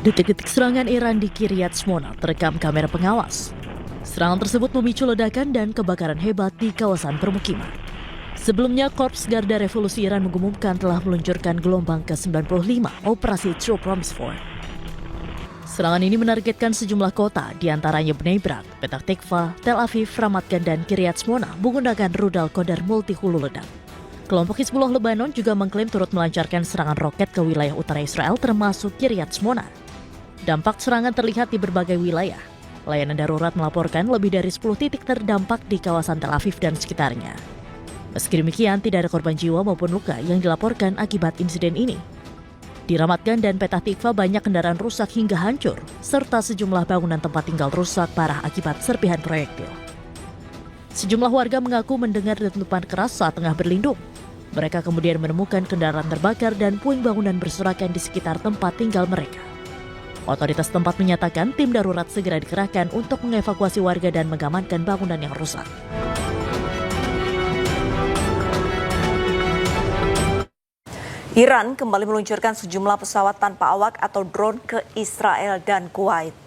Detik-detik serangan Iran di Kiryat Shmona terekam kamera pengawas. Serangan tersebut memicu ledakan dan kebakaran hebat di kawasan permukiman. Sebelumnya, Korps Garda Revolusi Iran mengumumkan telah meluncurkan gelombang ke-95 Operasi True Promise 4. Serangan ini menargetkan sejumlah kota, diantaranya Bnei Brak, Petah Tikva, Tel Aviv, Ramat Gan, dan Kiryat Shmona menggunakan rudal Qadar multi hulu ledak. Kelompok Hizbullah Lebanon juga mengklaim turut melancarkan serangan roket ke wilayah utara Israel termasuk Kiryat Shmona. Dampak serangan terlihat di berbagai wilayah. Layanan darurat melaporkan lebih dari 10 titik terdampak di kawasan Tel Aviv dan sekitarnya. Meski demikian, tidak ada korban jiwa maupun luka yang dilaporkan akibat insiden ini. Di Ramat Gan dan Petah Tikva banyak kendaraan rusak hingga hancur, serta sejumlah bangunan tempat tinggal rusak parah akibat serpihan proyektil. Sejumlah warga mengaku mendengar dentuman keras saat tengah berlindung. Mereka kemudian menemukan kendaraan terbakar dan puing bangunan berserakan di sekitar tempat tinggal mereka. Otoritas tempat menyatakan tim darurat segera dikerahkan untuk mengevakuasi warga dan mengamankan bangunan yang rusak. Iran kembali meluncurkan sejumlah pesawat tanpa awak atau drone ke Israel dan Kuwait.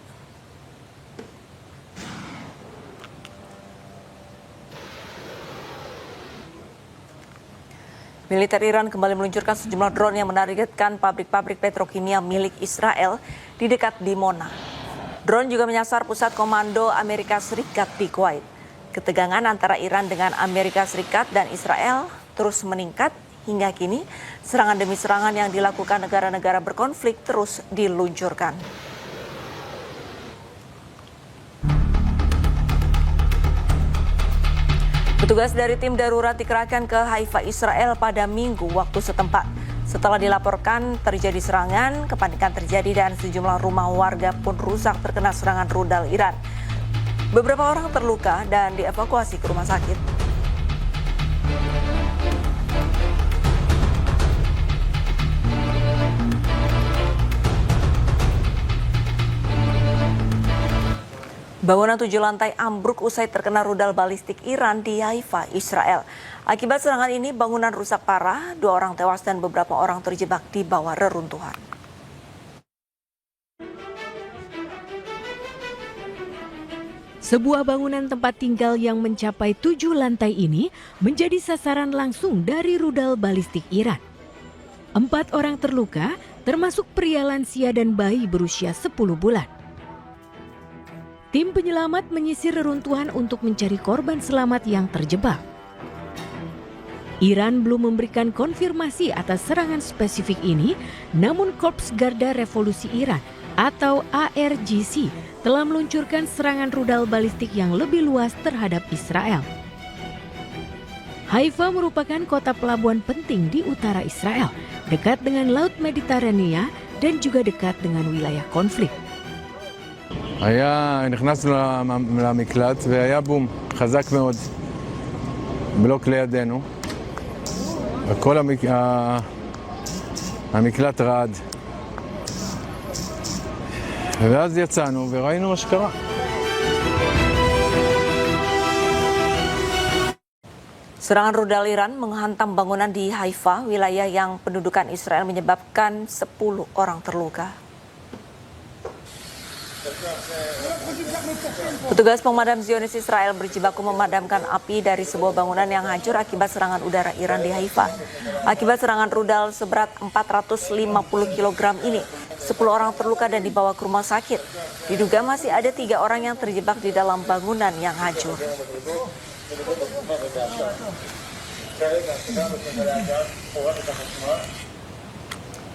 Militer Iran kembali meluncurkan sejumlah drone yang menargetkan pabrik-pabrik petrokimia milik Israel di dekat Dimona. Drone juga menyasar pusat komando Amerika Serikat di Kuwait. Ketegangan antara Iran dengan Amerika Serikat dan Israel terus meningkat hingga kini. Serangan demi serangan yang dilakukan negara-negara berkonflik terus diluncurkan. Petugas dari tim darurat dikerahkan ke Haifa, Israel pada Minggu waktu setempat. Setelah dilaporkan terjadi serangan, kepanikan terjadi dan sejumlah rumah warga pun rusak terkena serangan rudal Iran. Beberapa orang terluka dan dievakuasi ke rumah sakit. Bangunan 7 lantai ambruk usai terkena rudal balistik Iran di Haifa, Israel. Akibat serangan ini, bangunan rusak parah, 2 orang tewas dan beberapa orang terjebak di bawah reruntuhan. Sebuah bangunan tempat tinggal yang mencapai 7 lantai ini menjadi sasaran langsung dari rudal balistik Iran. 4 orang terluka, termasuk pria lansia dan bayi berusia 10 bulan. Tim penyelamat menyisir reruntuhan untuk mencari korban selamat yang terjebak. Iran belum memberikan konfirmasi atas serangan spesifik ini, namun Korps Garda Revolusi Iran atau ARGC telah meluncurkan serangan rudal balistik yang lebih luas terhadap Israel. Haifa merupakan kota pelabuhan penting di utara Israel, dekat dengan Laut Mediterania dan juga dekat dengan wilayah konflik. נכנסנו למקלט והיה בום חזק מאוד בלוק לידינו וכל המקלט רעד ואז יצאנו וראינו מה שקרה. Serangan rudal Iran menghantam bangunan di Haifa, wilayah yang pendudukan Israel, menyebabkan 10 orang terluka. Petugas pemadam Zionis Israel berjibaku memadamkan api dari sebuah bangunan yang hancur akibat serangan udara Iran di Haifa. Akibat serangan rudal seberat 450 kg ini, 10 orang terluka dan dibawa ke rumah sakit. Diduga masih ada 3 orang yang terjebak di dalam bangunan yang hancur.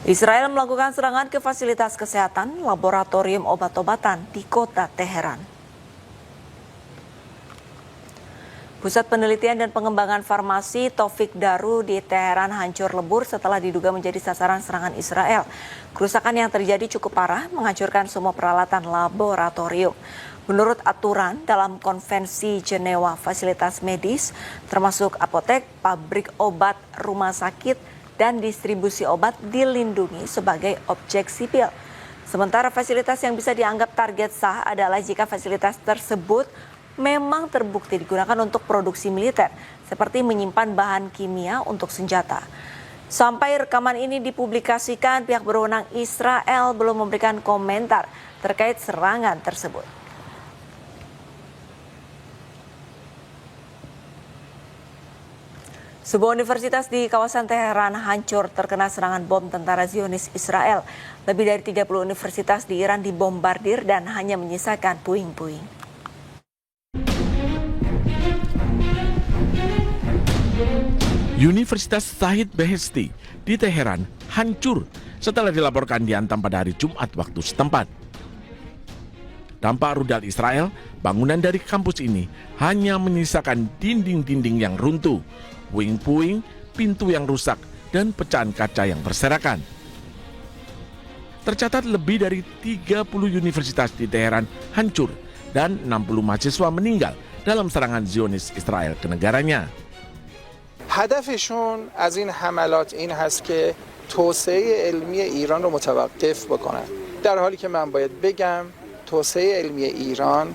Israel melakukan serangan ke fasilitas kesehatan, laboratorium obat-obatan di kota Teheran. Pusat Penelitian dan Pengembangan Farmasi Taufik Daru di Teheran hancur lebur setelah diduga menjadi sasaran serangan Israel. Kerusakan yang terjadi cukup parah, menghancurkan semua peralatan laboratorium. Menurut aturan dalam Konvensi Jenewa, fasilitas medis termasuk apotek, pabrik obat, rumah sakit, dan distribusi obat dilindungi sebagai objek sipil. Sementara fasilitas yang bisa dianggap target sah adalah jika fasilitas tersebut memang terbukti digunakan untuk produksi militer, seperti menyimpan bahan kimia untuk senjata. Sampai rekaman ini dipublikasikan, pihak berwenang Israel belum memberikan komentar terkait serangan tersebut. Sebuah universitas di kawasan Teheran hancur terkena serangan bom tentara Zionis Israel. Lebih dari 30 universitas di Iran dibombardir dan hanya menyisakan puing-puing. Universitas Shahid Beheshti di Teheran hancur setelah dilaporkan dihantam pada hari Jumat waktu setempat. Dampak rudal Israel, bangunan dari kampus ini hanya menyisakan dinding-dinding yang runtuh, puing-puing, pintu yang rusak, dan pecahan kaca yang berserakan. Tercatat lebih dari 30 universitas di Teheran hancur dan 60 mahasiswa meninggal dalam serangan Zionis Israel ke negaranya. هدفشون از این حملات این هست که توسعه علمی ایران رو متوقف بکنن. در حالی که من باید بگم توسعه علمی ایران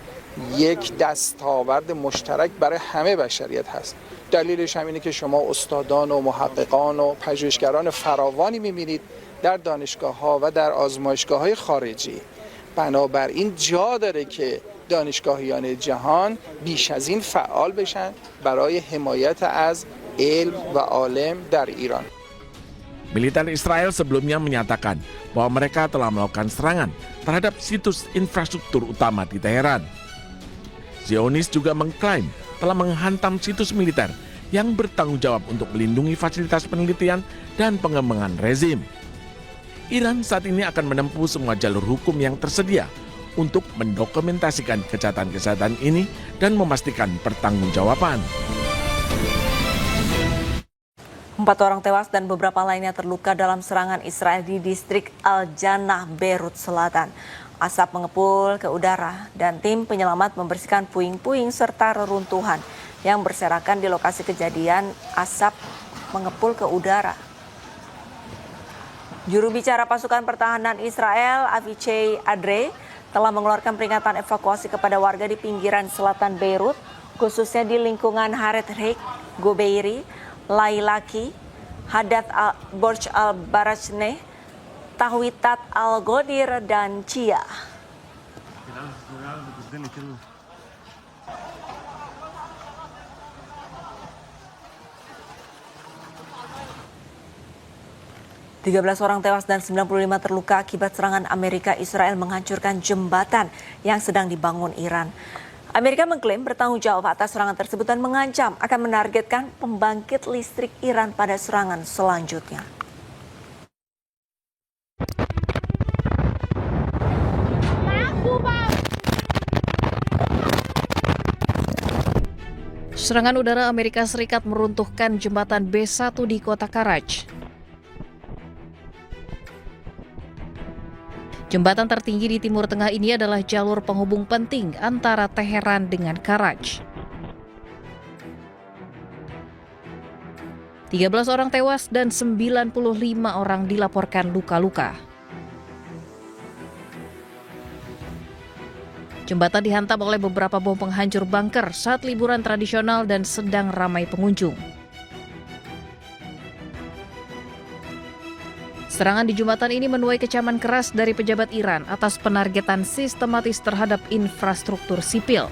یک دستاورد مشترک برای همه بشریت هست. دلیلش هم اینه که شما استادان و محققان و پژوهشگران فراوانی می‌بینید در دانشگاه‌ها و در آزمایشگاه‌های خارجی. بنابراین جا داره که دانشگاهیان جهان بیش از این فعال بشن برای حمایت از ilm wa alim dari Iran. Militer Israel sebelumnya menyatakan bahwa mereka telah melakukan serangan terhadap situs infrastruktur utama di Teheran. Zionis juga mengklaim telah menghantam situs militer yang bertanggung jawab untuk melindungi fasilitas penelitian dan pengembangan rezim. Iran saat ini akan menempuh semua jalur hukum yang tersedia untuk mendokumentasikan kejahatan-kejahatan ini dan memastikan pertanggungjawaban. 4 orang tewas dan beberapa lainnya terluka dalam serangan Israel di distrik Al-Jannah, Beirut Selatan. Asap mengepul ke udara dan tim penyelamat membersihkan puing-puing serta reruntuhan yang berserakan di lokasi kejadian. Asap mengepul ke udara. Juru bicara pasukan pertahanan Israel, Avichai Adre, telah mengeluarkan peringatan evakuasi kepada warga di pinggiran selatan Beirut, khususnya di lingkungan Haret Reik, Gobeiri, Lailaki, Hadat Borj al-Barajneh, Tahwitat al-Godir, dan Cia. Tiga 13 orang tewas dan 95 terluka akibat serangan Amerika Israel menghancurkan jembatan yang sedang dibangun Iran. Amerika mengklaim bertanggung jawab atas serangan tersebut dan mengancam akan menargetkan pembangkit listrik Iran pada serangan selanjutnya. Serangan udara Amerika Serikat meruntuhkan jembatan B1 di kota Karaj. Jembatan tertinggi di Timur Tengah ini adalah jalur penghubung penting antara Teheran dengan Karaj. 13 orang tewas dan 95 orang dilaporkan luka-luka. Jembatan dihantam oleh beberapa bom penghancur bunker saat liburan tradisional dan sedang ramai pengunjung. Serangan di jembatan ini menuai kecaman keras dari pejabat Iran atas penargetan sistematis terhadap infrastruktur sipil.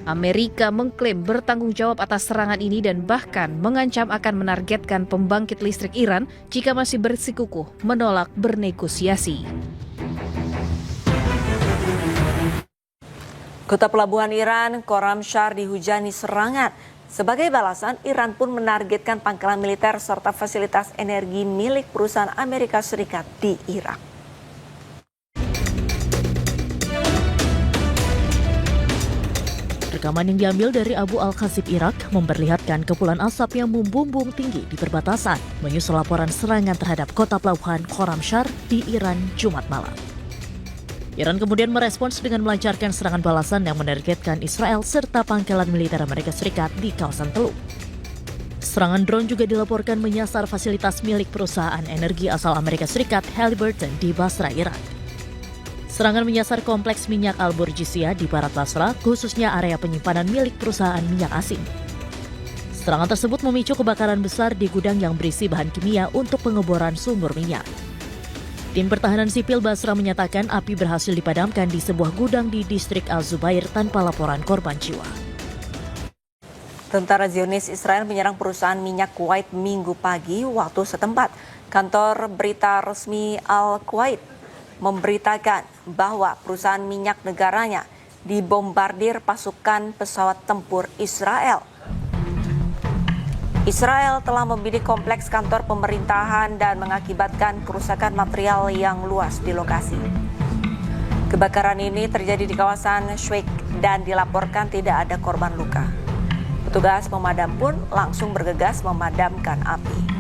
Amerika mengklaim bertanggung jawab atas serangan ini dan bahkan mengancam akan menargetkan pembangkit listrik Iran jika masih bersikukuh menolak bernegosiasi. Kota pelabuhan Iran, Khorramshahr, dihujani serangan. Sebagai balasan, Iran pun menargetkan pangkalan militer serta fasilitas energi milik perusahaan Amerika Serikat di Irak. Rekaman yang diambil dari Abu Al-Khazib Irak memperlihatkan kepulan asap yang membumbung tinggi di perbatasan menyusul laporan serangan terhadap kota pelabuhan Khorramshahr di Iran Jumat malam. Iran kemudian merespons dengan melancarkan serangan balasan yang menargetkan Israel serta pangkalan militer Amerika Serikat di kawasan Teluk. Serangan drone juga dilaporkan menyasar fasilitas milik perusahaan energi asal Amerika Serikat Halliburton di Basra, Irak. Serangan menyasar kompleks minyak Al-Burjisiyah di barat Basra, khususnya area penyimpanan milik perusahaan minyak asing. Serangan tersebut memicu kebakaran besar di gudang yang berisi bahan kimia untuk pengeboran sumur minyak. Tim Pertahanan Sipil Basra menyatakan api berhasil dipadamkan di sebuah gudang di distrik Al-Zubair tanpa laporan korban jiwa. Tentara Zionis Israel menyerang perusahaan minyak Kuwait Minggu pagi waktu setempat. Kantor berita resmi Al-Kuwait memberitakan bahwa perusahaan minyak negaranya dibombardir pasukan pesawat tempur Israel. Israel telah membidik kompleks kantor pemerintahan dan mengakibatkan kerusakan material yang luas di lokasi. Kebakaran ini terjadi di kawasan Shweik dan dilaporkan tidak ada korban luka. Petugas pemadam pun langsung bergegas memadamkan api.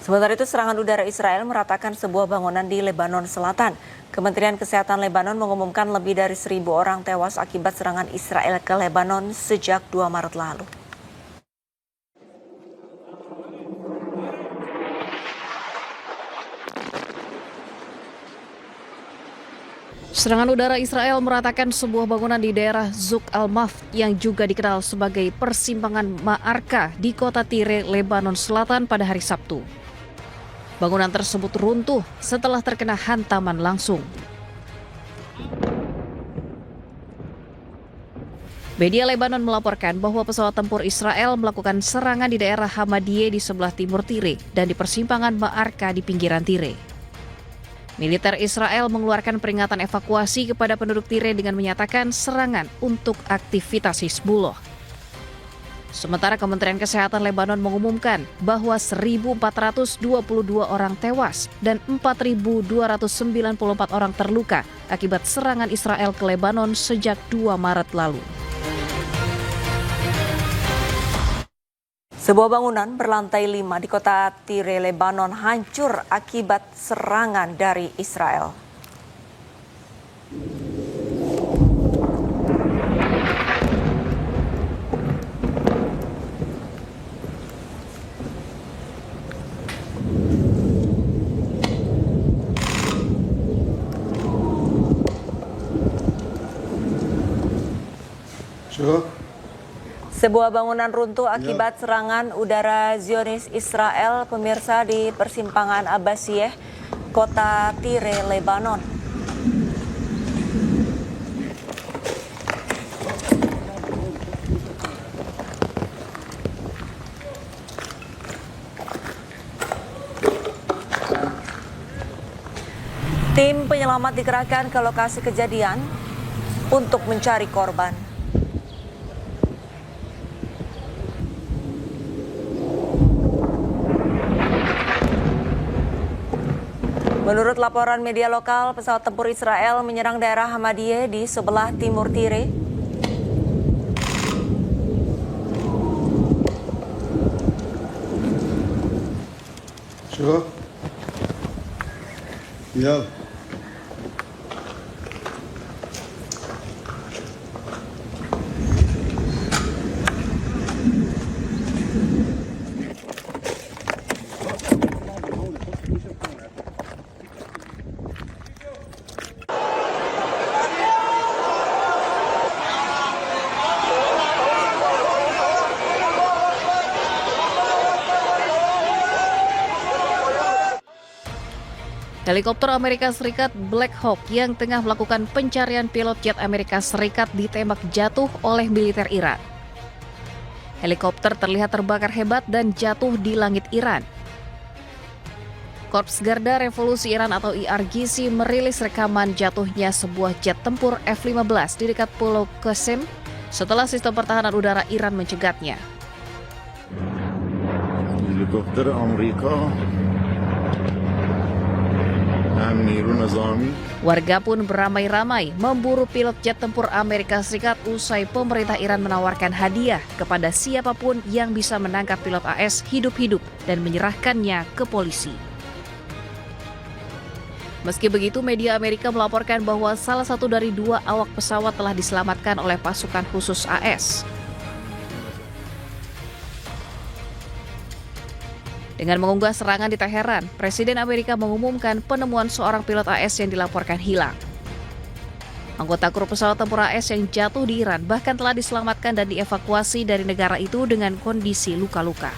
Sementara itu, serangan udara Israel meratakan sebuah bangunan di Lebanon Selatan. Kementerian Kesehatan Lebanon mengumumkan lebih dari 1.000 orang tewas akibat serangan Israel ke Lebanon sejak 2 Maret lalu. Serangan udara Israel meratakan sebuah bangunan di daerah Zuk al-Maf yang juga dikenal sebagai persimpangan Ma'arka di kota Tire, Lebanon Selatan pada hari Sabtu. Bangunan tersebut runtuh setelah terkena hantaman langsung. Media Lebanon melaporkan bahwa pesawat tempur Israel melakukan serangan di daerah Hamadiyeh di sebelah timur Tire dan di persimpangan Ma'arka di pinggiran Tire. Militer Israel mengeluarkan peringatan evakuasi kepada penduduk Tire dengan menyatakan serangan untuk aktivitas Hizbullah. Sementara Kementerian Kesehatan Lebanon mengumumkan bahwa 1.422 orang tewas dan 4.294 orang terluka akibat serangan Israel ke Lebanon sejak 2 Maret lalu. Sebuah bangunan berlantai 5 di kota Tire, Lebanon hancur akibat serangan dari Israel. Sebuah bangunan runtuh akibat serangan udara Zionis Israel, pemirsa, di persimpangan Abbasiyeh, kota Tire, Lebanon. Tim penyelamat dikerahkan ke lokasi kejadian untuk mencari korban. Menurut laporan media lokal, pesawat tempur Israel menyerang daerah Hamadiyeh di sebelah timur Tire. Helikopter Amerika Serikat Black Hawk yang tengah melakukan pencarian pilot jet Amerika Serikat ditembak jatuh oleh militer Iran. Helikopter terlihat terbakar hebat dan jatuh di langit Iran. Korps Garda Revolusi Iran atau IRGC merilis rekaman jatuhnya sebuah jet tempur F-15 di dekat Pulau Qasem setelah sistem pertahanan udara Iran mencegatnya. Helikopter Amerika. Warga pun beramai-ramai memburu pilot jet tempur Amerika Serikat usai pemerintah Iran menawarkan hadiah kepada siapapun yang bisa menangkap pilot AS hidup-hidup dan menyerahkannya ke polisi. Meski begitu, media Amerika melaporkan bahwa salah satu dari 2 awak pesawat telah diselamatkan oleh pasukan khusus AS. Dengan mengunggah serangan di Teheran, Presiden Amerika mengumumkan penemuan seorang pilot AS yang dilaporkan hilang. Anggota kru pesawat tempur AS yang jatuh di Iran bahkan telah diselamatkan dan dievakuasi dari negara itu dengan kondisi luka-luka.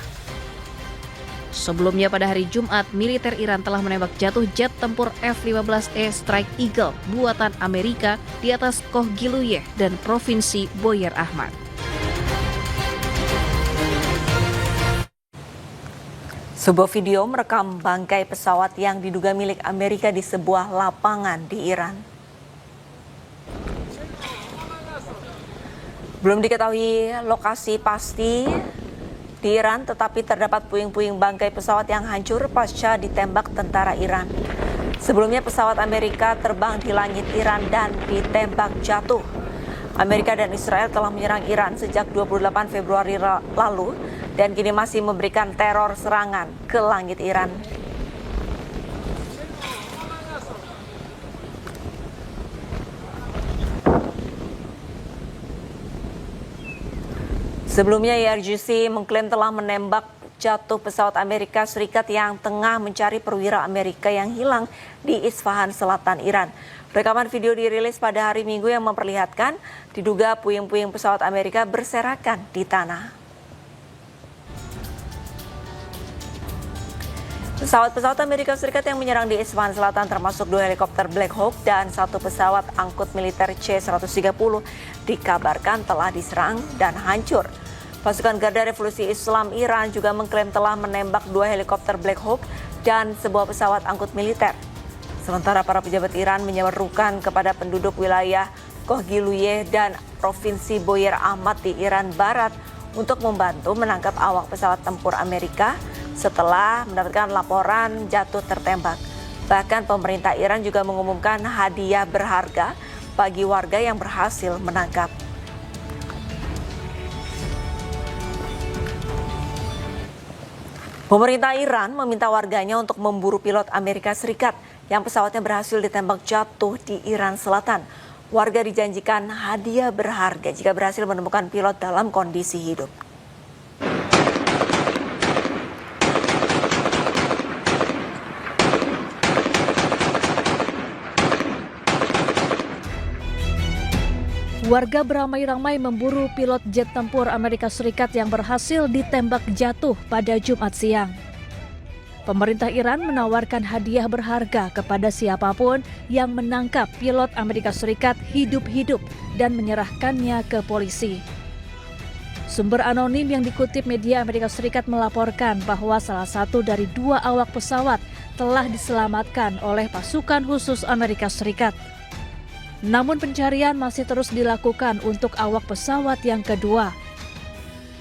Sebelumnya pada hari Jumat, militer Iran telah menembak jatuh jet tempur F-15E Strike Eagle buatan Amerika di atas Kohgiluyeh dan Provinsi Boyer Ahmad. Sebuah video merekam bangkai pesawat yang diduga milik Amerika di sebuah lapangan di Iran. Belum diketahui lokasi pasti di Iran, tetapi terdapat puing-puing bangkai pesawat yang hancur pasca ditembak tentara Iran. Sebelumnya pesawat Amerika terbang di langit Iran dan ditembak jatuh. Amerika dan Israel telah menyerang Iran sejak 28 Februari lalu dan kini masih memberikan teror serangan ke langit Iran. Sebelumnya IRGC mengklaim telah menembak jatuh pesawat Amerika Serikat yang tengah mencari perwira Amerika yang hilang di Isfahan, selatan Iran. Rekaman video dirilis pada hari Minggu yang memperlihatkan diduga puing-puing pesawat Amerika berserakan di tanah. Pesawat-pesawat Amerika Serikat yang menyerang di Isfahan Selatan termasuk 2 helikopter Black Hawk dan 1 pesawat angkut militer C-130 dikabarkan telah diserang dan hancur. Pasukan Garda Revolusi Islam Iran juga mengklaim telah menembak 2 helikopter Black Hawk dan sebuah pesawat angkut militer. Sementara para pejabat Iran menyerukan kepada penduduk wilayah Kohgiluyeh dan Provinsi Boyer Ahmad di Iran Barat untuk membantu menangkap awak pesawat tempur Amerika setelah mendapatkan laporan jatuh tertembak. Bahkan pemerintah Iran juga mengumumkan hadiah berharga bagi warga yang berhasil menangkap. Pemerintah Iran meminta warganya untuk memburu pilot Amerika Serikat yang pesawatnya berhasil ditembak jatuh di Iran Selatan. Warga dijanjikan hadiah berharga jika berhasil menemukan pilot dalam kondisi hidup. Warga beramai-ramai memburu pilot jet tempur Amerika Serikat yang berhasil ditembak jatuh pada Jumat siang. Pemerintah Iran menawarkan hadiah berharga kepada siapapun yang menangkap pilot Amerika Serikat hidup-hidup dan menyerahkannya ke polisi. Sumber anonim yang dikutip media Amerika Serikat melaporkan bahwa salah satu dari 2 awak pesawat telah diselamatkan oleh pasukan khusus Amerika Serikat. Namun pencarian masih terus dilakukan untuk awak pesawat yang kedua.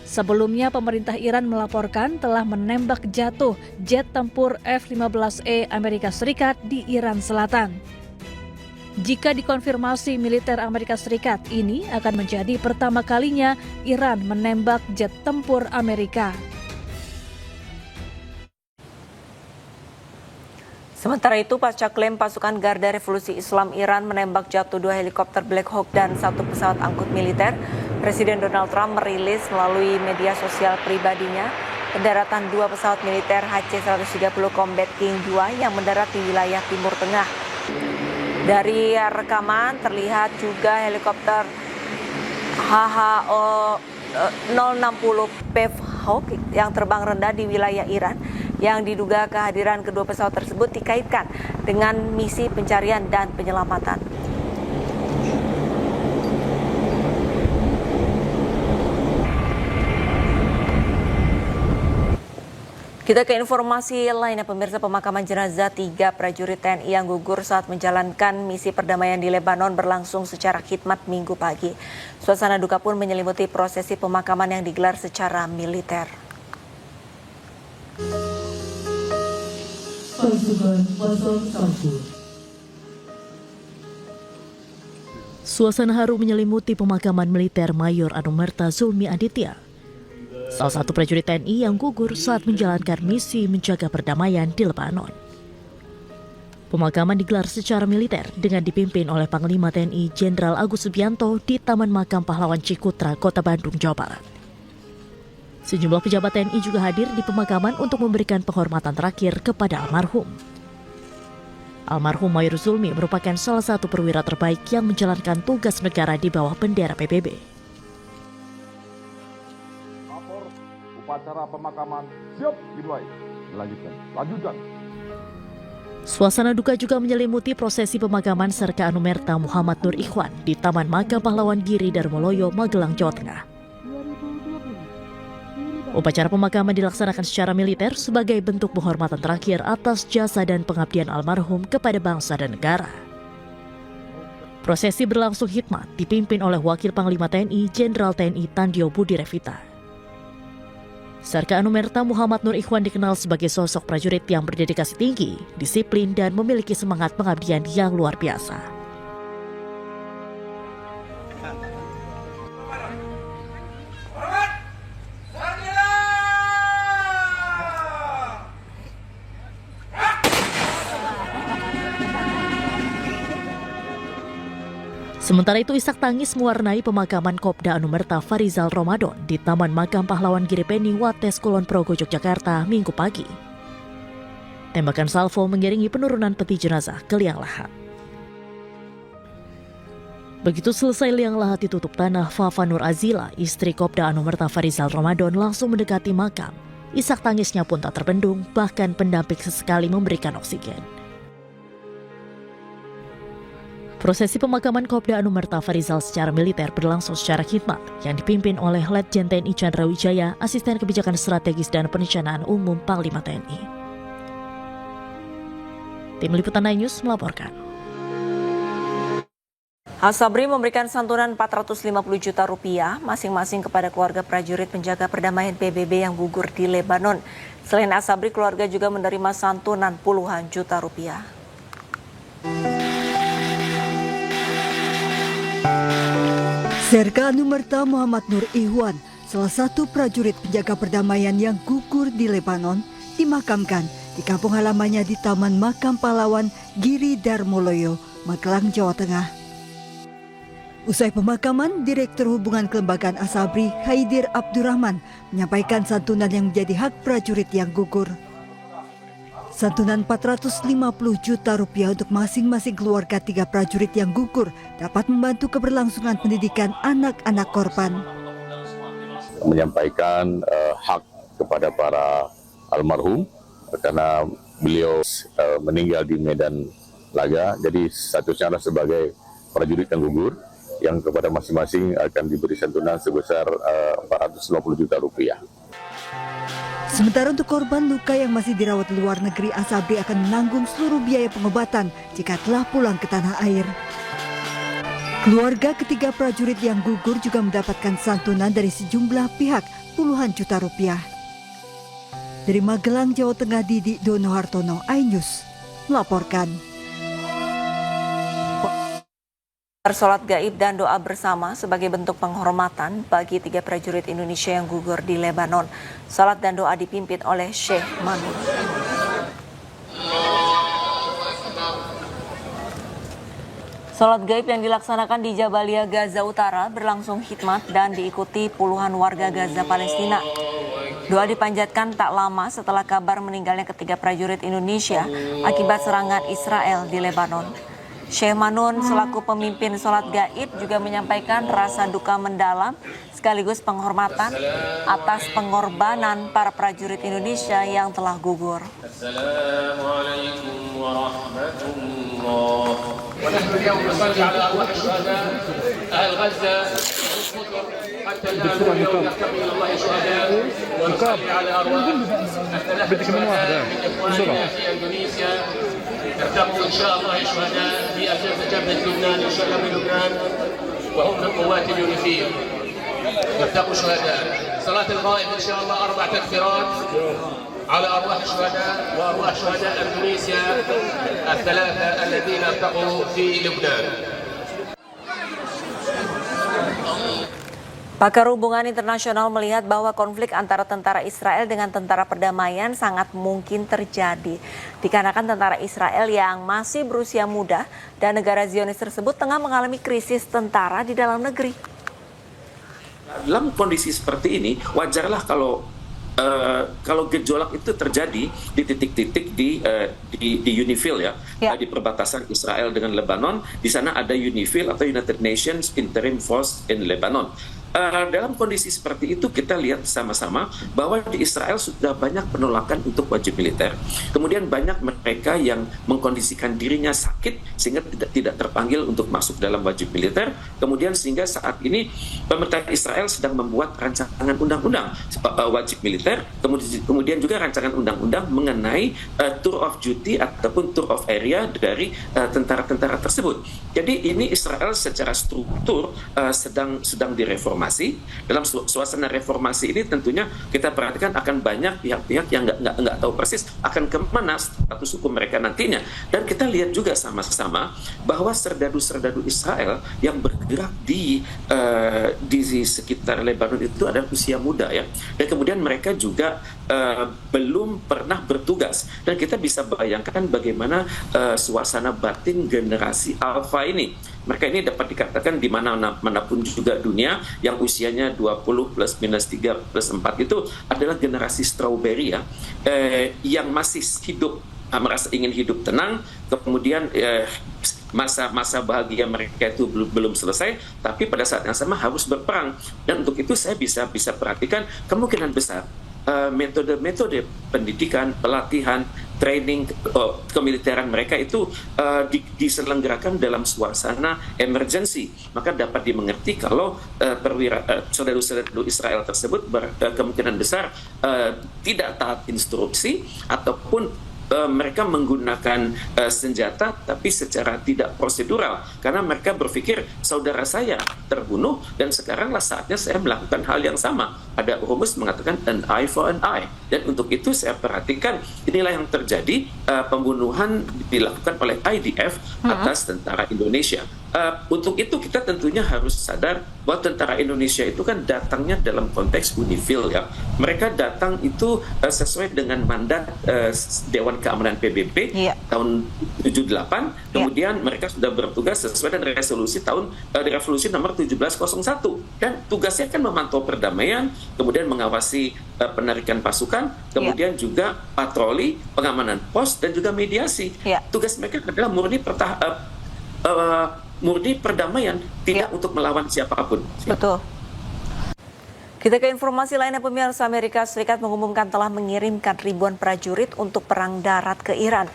Sebelumnya pemerintah Iran melaporkan telah menembak jatuh jet tempur F-15E Amerika Serikat di Iran Selatan. Jika dikonfirmasi militer Amerika Serikat, ini akan menjadi pertama kalinya Iran menembak jet tempur Amerika. Sementara itu, pasca klaim pasukan Garda Revolusi Islam Iran menembak jatuh 2 helikopter Black Hawk dan 1 pesawat angkut militer, Presiden Donald Trump merilis melalui media sosial pribadinya pendaratan 2 pesawat militer HC-130 Combat King II yang mendarat di wilayah Timur Tengah. Dari rekaman terlihat juga helikopter HHO-060 PEV Hawk yang terbang rendah di wilayah Iran, yang diduga kehadiran kedua pesawat tersebut dikaitkan dengan misi pencarian dan penyelamatan. Kita ke informasi lainnya, pemirsa. Pemakaman jenazah 3 prajurit TNI yang gugur saat menjalankan misi perdamaian di Lebanon berlangsung secara khidmat Minggu pagi. Suasana duka pun menyelimuti prosesi pemakaman yang digelar secara militer. Suasana haru menyelimuti pemakaman militer Mayor Anumerta Zulmi Aditya, salah satu prajurit TNI yang gugur saat menjalankan misi menjaga perdamaian di Lebanon. Pemakaman digelar secara militer dengan dipimpin oleh Panglima TNI Jenderal Agus Subianto di Taman Makam Pahlawan Cikutra, Kota Bandung, Jawa Barat. Sejumlah pejabat TNI juga hadir di pemakaman untuk memberikan penghormatan terakhir kepada almarhum. Almarhum Mayor Zulmi merupakan salah satu perwira terbaik yang menjalankan tugas negara di bawah bendera PBB. Upacara pemakaman siap dimulai. Lanjutkan. Suasana duka juga menyelimuti prosesi pemakaman Serka Anumerta Muhammad Nur Ikhwan di Taman Makam Pahlawan Giri Darmoloyo, Magelang, Jawa Tengah. Upacara pemakaman dilaksanakan secara militer sebagai bentuk penghormatan terakhir atas jasa dan pengabdian almarhum kepada bangsa dan negara. Prosesi berlangsung hikmat dipimpin oleh Wakil Panglima TNI Jenderal TNI Tandio Budi Revita. Serka Anumerta Muhammad Nur Ikhwan dikenal sebagai sosok prajurit yang berdedikasi tinggi, disiplin, dan memiliki semangat pengabdian yang luar biasa. Sementara itu, isak tangis mewarnai pemakaman Kopda Anumerta Farizal Ramadan di Taman Makam Pahlawan Giripeni, Wates, Kulon Progo, Yogyakarta, Minggu pagi. Tembakan salvo mengiringi penurunan peti jenazah ke liang lahat. Begitu selesai liang lahat ditutup tanah, Fafa Nur Azila, istri Kopda Anumerta Farizal Ramadan, langsung mendekati makam. Isak tangisnya pun tak terbendung, bahkan pendamping sesekali memberikan oksigen. Prosesi pemakaman Kopda Anumerta Farizal secara militer berlangsung secara khidmat yang dipimpin oleh Letjen TNI Chandra Wijaya, Asisten Kebijakan Strategis dan Perencanaan Umum Panglima TNI. Tim Liputan News melaporkan. Al-Sabri memberikan santunan 450 juta rupiah masing-masing kepada keluarga prajurit penjaga perdamaian PBB yang gugur di Lebanon. Selain Al-Sabri, keluarga juga menerima santunan puluhan juta rupiah. Serka Anumerta Muhammad Nur Ikhwan, salah satu prajurit penjaga perdamaian yang gugur di Lebanon, dimakamkan di kampung halamannya di Taman Makam Pahlawan Giri Darmoloyo, Magelang, Jawa Tengah. Usai pemakaman, Direktur Hubungan Kelembagaan Al-Sabri, Haidir Abdurrahman, menyampaikan santunan yang menjadi hak prajurit yang gugur. Santunan 450 juta rupiah untuk masing-masing keluarga 3 prajurit yang gugur dapat membantu keberlangsungan pendidikan anak-anak korban. Menyampaikan hak kepada para almarhum karena beliau meninggal di medan laga. Jadi statusnya adalah sebagai prajurit yang gugur yang kepada masing-masing akan diberi santunan sebesar 450 juta rupiah. Sementara untuk korban luka yang masih dirawat di luar negeri, Al-Sabri akan menanggung seluruh biaya pengobatan jika telah pulang ke tanah air. Keluarga ketiga prajurit yang gugur juga mendapatkan santunan dari sejumlah pihak puluhan juta rupiah. Dari Magelang, Jawa Tengah, Didi Dono Hartono, iNews melaporkan. Sholat gaib dan doa bersama sebagai bentuk penghormatan bagi 3 prajurit Indonesia yang gugur di Lebanon. Sholat dan doa dipimpin oleh Syekh Manun. Sholat gaib yang dilaksanakan di Jabalia, Gaza Utara berlangsung hikmat dan diikuti puluhan warga Gaza, Palestina. Doa dipanjatkan tak lama setelah kabar meninggalnya ketiga prajurit Indonesia akibat serangan Israel di Lebanon. Syekh Manun selaku pemimpin sholat gaib juga menyampaikan rasa duka mendalam sekaligus penghormatan atas pengorbanan para prajurit Indonesia yang telah gugur. Assalamualaikum warahmatullahi ارتقوا إن شاء الله شهداء في جبهة لبنان إن شاء الله بلبنان وهم من قوات اليونيفيل. ارتقوا شهداء. صلاة الغائب إن شاء الله 4 تكبيرات على أرواح الشهداء وأرواح شهداء إندونيسيا 3 الذين ارتقوا في لبنان. Pakar hubungan internasional melihat bahwa konflik antara tentara Israel dengan tentara perdamaian sangat mungkin terjadi. Dikarenakan tentara Israel yang masih berusia muda dan negara Zionis tersebut tengah mengalami krisis tentara di dalam negeri. dalam kondisi seperti ini wajarlah kalau gejolak itu terjadi di titik-titik di UNIFIL ya, di perbatasan Israel dengan Lebanon. Di sana ada UNIFIL atau United Nations Interim Force in Lebanon. Dalam kondisi seperti itu kita lihat sama-sama bahwa di Israel sudah banyak penolakan untuk wajib militer. Kemudian banyak mereka yang mengkondisikan dirinya sakit sehingga tidak terpanggil untuk masuk dalam wajib militer. Kemudian sehingga saat ini pemerintah Israel sedang membuat rancangan undang-undang wajib militer, kemudian juga rancangan undang-undang mengenai tour of duty ataupun tour of area dari tentara-tentara tersebut. Jadi ini Israel secara struktur sedang direformasi. Dalam suasana reformasi ini tentunya kita perhatikan akan banyak pihak-pihak yang nggak tahu persis akan kemana status hukum mereka nantinya. Dan kita lihat juga sama-sama bahwa serdadu-serdadu Israel yang bergerak di sekitar Lebanon itu adalah usia muda ya. Dan kemudian mereka juga belum pernah bertugas. Dan kita bisa bayangkan bagaimana suasana batin generasi Alpha ini. Mereka ini dapat dikatakan di manapun juga dunia yang usianya 20 plus minus 3 plus 4 itu adalah generasi strawberry ya, yang masih hidup, merasa ingin hidup tenang, kemudian masa bahagia mereka itu belum selesai, tapi pada saat yang sama harus berperang. Dan untuk itu saya bisa perhatikan kemungkinan besar metode-metode pendidikan, pelatihan, training kemiliteran mereka itu diselenggarakan dalam suasana emergency. Maka dapat dimengerti kalau saudara-saudara Israel tersebut kemungkinan besar tidak taat instruksi ataupun mereka menggunakan senjata tapi secara tidak prosedural karena mereka berpikir saudara saya terbunuh dan sekaranglah saatnya saya melakukan hal yang sama. Ada rumus mengatakan an eye for an eye, dan untuk itu saya perhatikan inilah yang terjadi, pembunuhan dilakukan oleh IDF atas tentara Indonesia. Untuk itu kita tentunya harus sadar bahwa tentara Indonesia itu kan datangnya dalam konteks UNIFIL ya. Mereka datang itu sesuai dengan mandat Dewan Keamanan PBB tahun 78. Kemudian mereka sudah bertugas sesuai dengan resolusi nomor 1701, dan tugasnya kan memantau perdamaian, kemudian mengawasi penarikan pasukan, kemudian juga patroli, pengamanan pos, dan juga mediasi. Tugas mereka adalah murni perdamaian, tidak untuk melawan siapapun. Betul. Kita ke informasi lainnya, pemirsa. Amerika Serikat mengumumkan telah mengirimkan ribuan prajurit untuk perang darat ke Iran.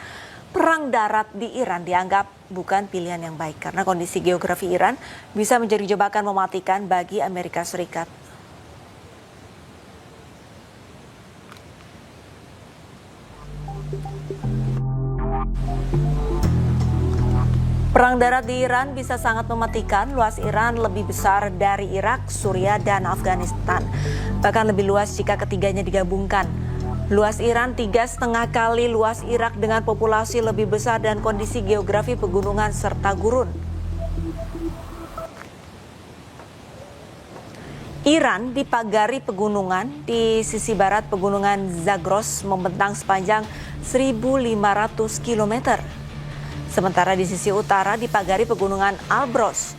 Perang darat di Iran dianggap bukan pilihan yang baik karena kondisi geografi Iran bisa menjadi jebakan mematikan bagi Amerika Serikat. Perang darat di Iran bisa sangat mematikan. Luas Iran lebih besar dari Irak, Suriah, dan Afghanistan. Bahkan lebih luas jika ketiganya digabungkan. Luas Iran 3,5 kali luas Irak dengan populasi lebih besar dan kondisi geografi pegunungan serta gurun. Iran dipagari pegunungan. Di sisi barat pegunungan Zagros membentang sepanjang 1.500 km. Sementara di sisi utara dipagari pegunungan Alborz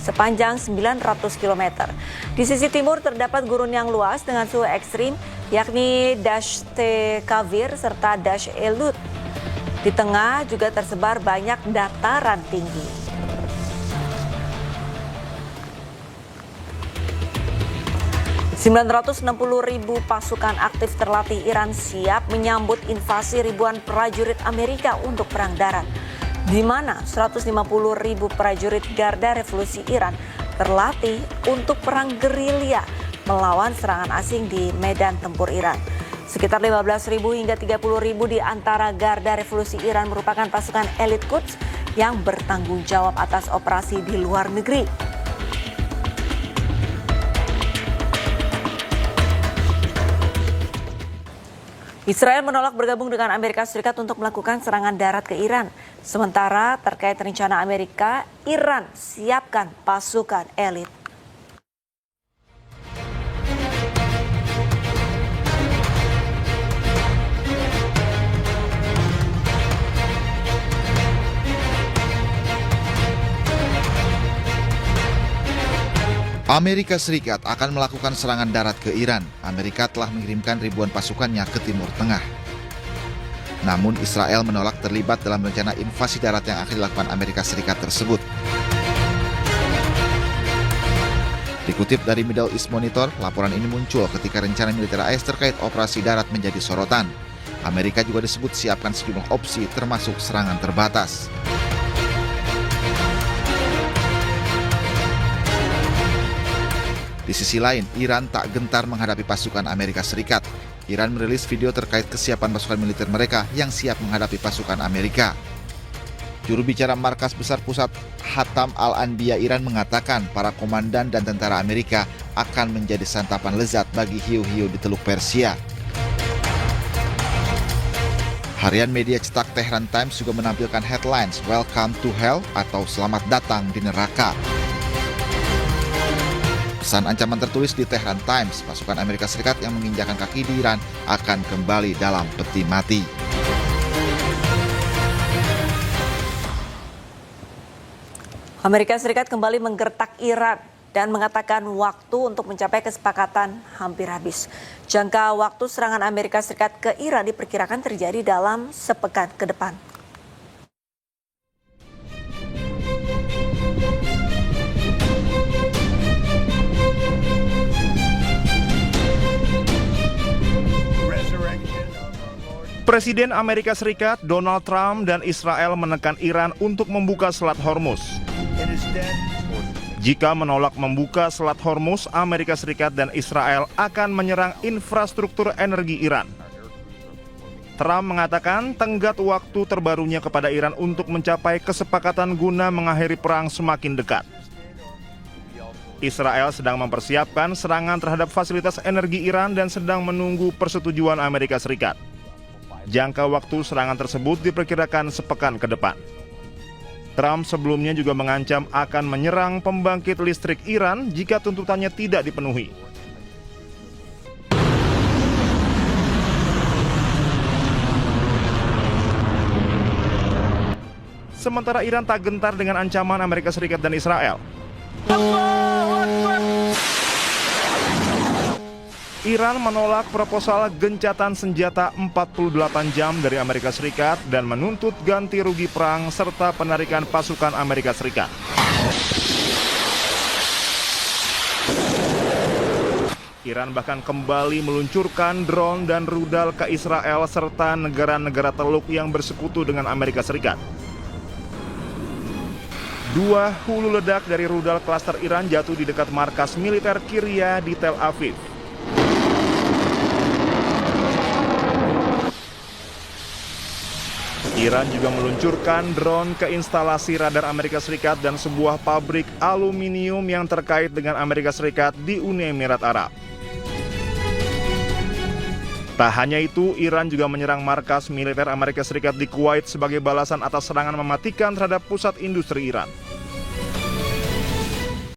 sepanjang 900 km. Di sisi timur terdapat gurun yang luas dengan suhu ekstrim, yakni Dasht Kavir serta Dasht Elut. Di tengah juga tersebar banyak dataran tinggi. ribu pasukan aktif terlatih Iran siap menyambut invasi ribuan prajurit Amerika untuk perang darat, di mana 150.000 prajurit Garda Revolusi Iran terlatih untuk perang gerilya melawan serangan asing di medan tempur Iran. Sekitar 15.000 hingga 30.000 di antara Garda Revolusi Iran merupakan pasukan elit Quds yang bertanggung jawab atas operasi di luar negeri. Israel menolak bergabung dengan Amerika Serikat untuk melakukan serangan darat ke Iran. Sementara terkait rencana Amerika, Iran siapkan pasukan elit. Amerika Serikat akan melakukan serangan darat ke Iran. Amerika telah mengirimkan ribuan pasukannya ke Timur Tengah. Namun Israel menolak terlibat dalam rencana invasi darat yang akan dilakukan Amerika Serikat tersebut. Dikutip dari Middle East Monitor, laporan ini muncul ketika rencana militer AS terkait operasi darat menjadi sorotan. Amerika juga disebut siapkan sejumlah opsi termasuk serangan terbatas. Di sisi lain, Iran tak gentar menghadapi pasukan Amerika Serikat. Iran merilis video terkait kesiapan pasukan militer mereka yang siap menghadapi pasukan Amerika. Juru bicara Markas Besar Pusat Hatam Al-Anbiya Iran mengatakan para komandan dan tentara Amerika akan menjadi santapan lezat bagi hiu-hiu di Teluk Persia. Harian media cetak Tehran Times juga menampilkan headlines Welcome to Hell atau Selamat Datang di Neraka. Pesan ancaman tertulis di Tehran Times, pasukan Amerika Serikat yang menginjakan kaki di Iran akan kembali dalam peti mati. Amerika Serikat kembali menggertak Iran dan mengatakan waktu untuk mencapai kesepakatan hampir habis. Jangka waktu serangan Amerika Serikat ke Iran diperkirakan terjadi dalam sepekan ke depan. Presiden Amerika Serikat Donald Trump dan Israel menekan Iran untuk membuka Selat Hormuz. Jika menolak membuka Selat Hormuz, Amerika Serikat dan Israel akan menyerang infrastruktur energi Iran. Trump mengatakan tenggat waktu terbarunya kepada Iran untuk mencapai kesepakatan guna mengakhiri perang semakin dekat. Israel sedang mempersiapkan serangan terhadap fasilitas energi Iran dan sedang menunggu persetujuan Amerika Serikat. Jangka waktu serangan tersebut diperkirakan sepekan ke depan. Trump sebelumnya juga mengancam akan menyerang pembangkit listrik Iran jika tuntutannya tidak dipenuhi. Sementara Iran tak gentar dengan ancaman Amerika Serikat dan Israel. Iran menolak proposal gencatan senjata 48 jam dari Amerika Serikat dan menuntut ganti rugi perang serta penarikan pasukan Amerika Serikat. Iran bahkan kembali meluncurkan drone dan rudal ke Israel serta negara-negara Teluk yang bersekutu dengan Amerika Serikat. 2 hulu ledak dari rudal klaster Iran jatuh di dekat markas militer Kiryat di Tel Aviv. Iran juga meluncurkan drone ke instalasi radar Amerika Serikat dan sebuah pabrik aluminium yang terkait dengan Amerika Serikat di Uni Emirat Arab. Tak hanya itu, Iran juga menyerang markas militer Amerika Serikat di Kuwait sebagai balasan atas serangan mematikan terhadap pusat industri Iran.